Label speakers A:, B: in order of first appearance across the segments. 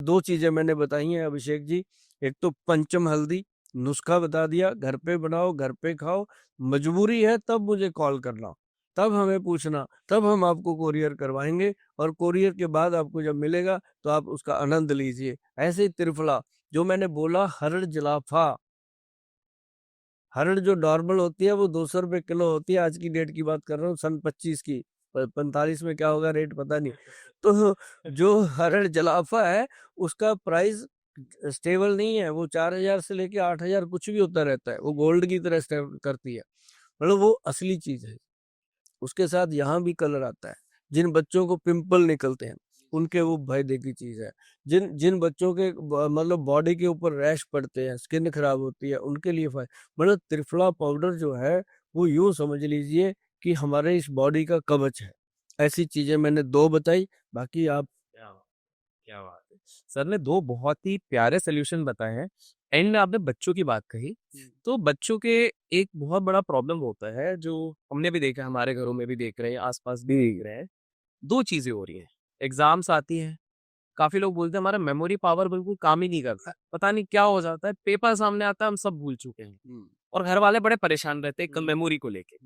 A: 2 चीजें मैंने बताई हैं अभिषेक जी। एक तो पंचम हल्दी नुस्खा बता दिया, घर पे बनाओ, घर पे खाओ। मजबूरी है तब मुझे कॉल करना, तब हमें पूछना, तब हम आपको कोरियर करवाएंगे, और कोरियर के बाद आपको जब मिलेगा तो आप उसका आनंद लीजिए। ऐसे ही त्रिफला जो मैंने बोला, हरड़ जलाफा, हरड़ जो नॉर्मल होती है वो 200 रुपए किलो होती है, आज की डेट की बात कर रहा हूँ, सन 25 की। 45 में क्या होगा रेट पता नहीं। तो जो हरड़ जलाफा है उसका प्राइस स्टेबल नहीं है, वो 4,000 से लेके 8,000 कुछ भी होता रहता है, वो गोल्ड की तरह स्टेबल करती है, मतलब वो असली चीज है। उसके साथ यहाँ भी कलर आता है। जिन बच्चों को पिंपल निकलते हैं उनके वो फायदे की चीज है। जिन जिन बच्चों के मतलब बॉडी के ऊपर रैश पड़ते हैं, स्किन खराब होती है, उनके लिए मतलब त्रिफला पाउडर जो है वो यूं समझ लीजिए कि हमारे इस बॉडी का कवच है। ऐसी चीजें मैंने 2 बताई, बाकी आप।
B: क्या क्या बात है। सर ने दो बहुत ही प्यारे सोल्यूशन बताए हैं। एंड में आपने बच्चों की बात कही, तो बच्चों के एक बहुत बड़ा प्रॉब्लम होता है जो हमने भी देखा है, हमारे घरों में भी देख रहे हैं, आसपास भी देख रहे हैं। दो चीजें हो रही हैं। एग्जाम्स आती हैं, काफी लोग बोलते हैं हमारा मेमोरी पावर बिल्कुल काम ही नहीं करता, पता नहीं क्या हो जाता है, पेपर सामने आता है हम सब भूल चुके हैं। और घर वाले बड़े परेशान रहते हैं मेमोरी को लेके।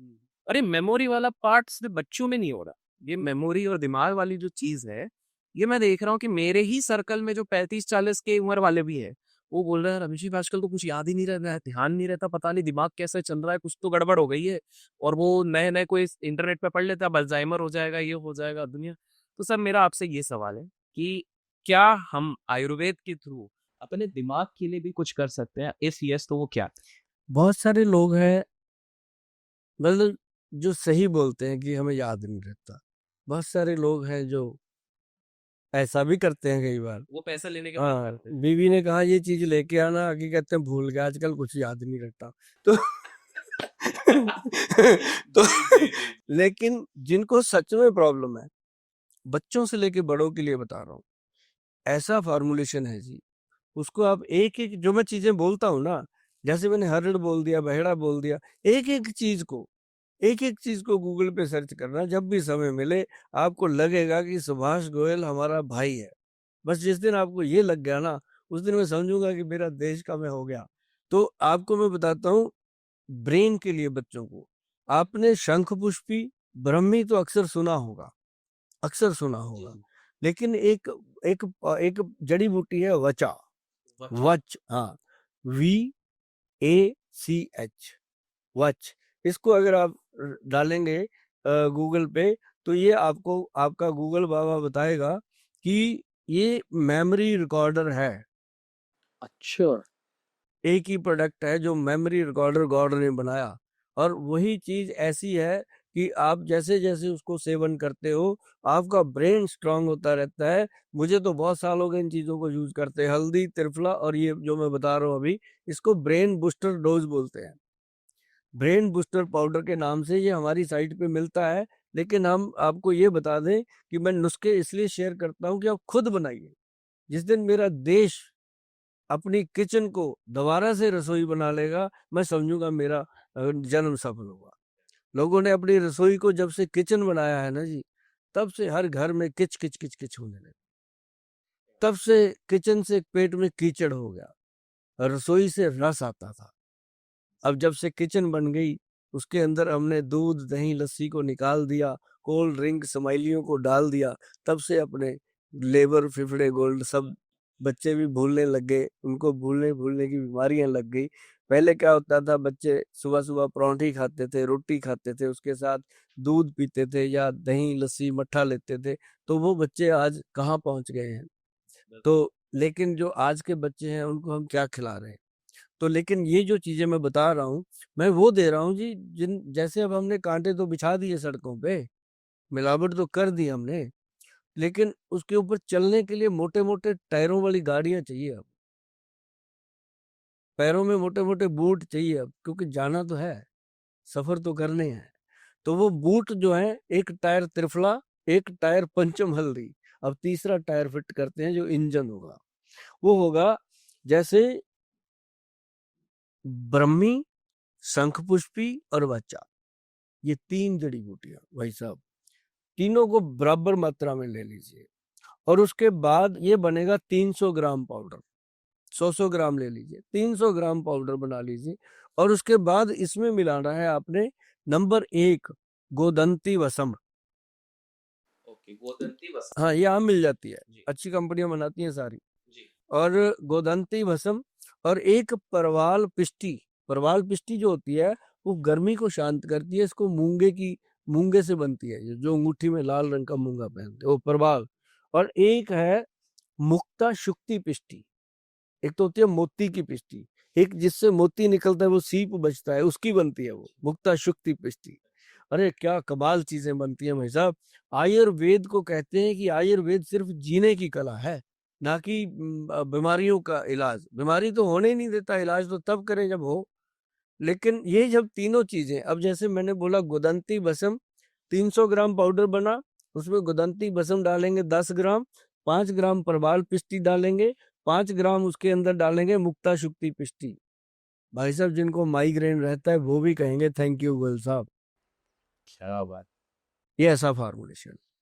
B: अरे मेमोरी वाला पार्ट सिर्फ बच्चों में नहीं हो रहा, ये मेमोरी और दिमाग वाली जो चीज है, ये मैं देख रहा हूँ कि मेरे ही सर्कल में जो 35-40 के उम्र वाले भी है, वो बोल रहे हैं अभिषेक आजकल तो कुछ याद ही नहीं रहता है, ध्यान नहीं रहता, पता नहीं दिमाग कैसे चल रहा है, कुछ तो गड़बड़ हो गई है। और वो नए नए कोई इंटरनेट पे पढ़ लेता है, अल्जाइमर हो जाएगा, ये हो जाएगा दुनिया। तो सर मेरा आपसे ये सवाल है कि क्या हम आयुर्वेद के थ्रू अपने दिमाग के लिए भी कुछ कर सकते हैं? इफ यस तो वो क्या?
A: बहुत सारे लोग हैं, मतलब जो सही बोलते हैं कि हमें याद नहीं रहता। बहुत सारे लोग हैं जो ऐसा भी करते हैं कई बार।
B: वो पैसा लेने के बाद
A: हाँ,
B: करते हैं।
A: बीवी ने कहा ये चीज लेके आना, आगे कहते हैं भूल गया, आजकल कुछ याद नहीं रहता। तो तो
B: जी जी जी।
A: लेकिन जिनको सच में प्रॉब्लम है, बच्चों से लेके बड़ों के लिए बता रहा हूँ, ऐसा फार्मूलेशन है जी। उसको आप एक एक जो मैं चीजें बोलता हूँ ना, जैसे मैंने हरड़ बोल दिया, बहेड़ा बोल दिया, एक एक चीज को गूगल पे सर्च करना जब भी समय मिले। आपको लगेगा कि सुभाष गोयल हमारा भाई है। बस जिस दिन आपको ये लग गया ना, उस दिन मैं समझूंगा कि मेरा देश का मैं हो गया। तो आपको मैं बताता हूँ, ब्रेन के लिए बच्चों को, आपने शंख पुष्पी ब्रह्मी तो अक्सर सुना होगा, अक्सर सुना
B: जी।
A: होगा। लेकिन एक एक एक जड़ी बूटी है वचा,
B: अच्छा।
A: वच, हाँ, VACH, वच। इसको अगर आप डालेंगे गूगल पे, तो ये आपको आपका गूगल बाबा बताएगा कि ये मेमोरी रिकॉर्डर है।
B: अच्छा।
A: एक ही प्रोडक्ट है जो मेमोरी रिकॉर्डर गॉड ने बनाया। और वही चीज ऐसी है कि आप जैसे जैसे उसको सेवन करते हो, आपका ब्रेन स्ट्रांग होता रहता है। मुझे तो बहुत साल हो गए इन चीजों को यूज करते, हल्दी, त्रिफला और ये जो मैं बता रहा हूँ अभी, इसको ब्रेन बूस्टर डोज बोलते हैं। ब्रेन बूस्टर पाउडर के नाम से ये हमारी साइट पे मिलता है। लेकिन हम आपको ये बता दें कि मैं नुस्खे इसलिए शेयर करता हूँ कि आप खुद बनाइए। जिस दिन मेरा देश अपनी किचन को दोबारा से रसोई बना लेगा, मैं समझूंगा मेरा जन्म सफल होगा। लोगों ने अपनी रसोई को जब से किचन बनाया है ना जी, तब से हर घर में किच किच किच किच होने लगी। तब से किचन से पेट में कीचड़ हो गया, रसोई से रस आता था। अब जब से किचन बन गई, उसके अंदर हमने दूध, दही, लस्सी को निकाल दिया, कोल्ड ड्रिंक, स्माइलियों को डाल दिया, तब से अपने लेबर, फिफड़े, गोल्ड सब बच्चे भी भूलने लग गए, उनको भूलने भूलने की बीमारियां लग गई। पहले क्या होता था, बच्चे सुबह सुबह परांठी खाते थे, रोटी खाते थे, उसके साथ दूध पीते थे या दही, लस्सी, मट्ठा लेते थे। तो वो बच्चे आज कहाँ पहुंच गए हैं। तो लेकिन जो आज के बच्चे हैं उनको हम क्या खिला रहे हैं। तो लेकिन ये जो चीजें मैं बता रहा हूँ, मैं वो दे रहा हूँ जी, जिन जैसे अब हमने कांटे तो बिछा दिए सड़कों पे, मिलावट तो कर दी हमने, लेकिन उसके ऊपर चलने के लिए मोटे मोटे टायरों वाली गाड़ियां चाहिए अब, पैरों में मोटे मोटे बूट चाहिए अब, क्योंकि जाना तो है, सफर तो करने हैं। तो वो बूट जो है, एक टायर त्रिफला, एक टायर पंचम हल्दी, अब तीसरा टायर फिट करते हैं जो इंजन होगा। वो होगा जैसे ब्रह्मी, शंख पुष्पी और वचा, ये 3 जड़ी बूटियां भाई साहब, तीनों को बराबर मात्रा में ले लीजिए। और उसके बाद ये बनेगा 300 ग्राम पाउडर। 100 ग्राम ले लीजिए, 300 ग्राम पाउडर बना लीजिए। और उसके बाद इसमें मिलाना है आपने नंबर 1 गोदंती वसम।
B: ओके, गोदंती बस।
A: हाँ, ये आम मिल जाती है,
B: जी
A: अच्छी कंपनियां बनाती हैं सारी।
B: जी।
A: और गोदंती भस्म, और एक परवाल पिष्टी। परवाल पिष्टी जो होती है वो गर्मी को शांत करती है। इसको मूंगे से बनती है, ये जो अंगूठी में लाल रंग का मूंगा पहनते हैं वो परवाल। और एक है मुक्ता शुक्ति पिष्टी। एक तो होती है मोती की पिष्टी, एक जिससे मोती निकलता है वो सीप बचता है, उसकी बनती है वो मुक्ता शुक्ति पिष्टी। अरे क्या कमाल चीजें बनती हैं भाई साहब। आयुर्वेद को कहते हैं कि आयुर्वेद सिर्फ जीने की कला है, ना कि बीमारियों का इलाज। बीमारी तो होने ही नहीं देता, इलाज तो तब करें जब हो। लेकिन ये जब तीनों चीजें, अब जैसे मैंने बोला गुदंती बसम, 300 ग्राम पाउडर बना, उसमें गुदंती बसम डालेंगे 10 ग्राम, 5 ग्राम परवाल पिष्टी डालेंगे, 5 ग्राम उसके अंदर डालेंगे मुक्ता शुक्ति पिष्टी। भाई साहब जिनको माइग्रेन रहता है वो भी कहेंगे थैंक यू गोयल साहब।
B: क्या बात।
A: ये ऐसा फार्मूलेशन।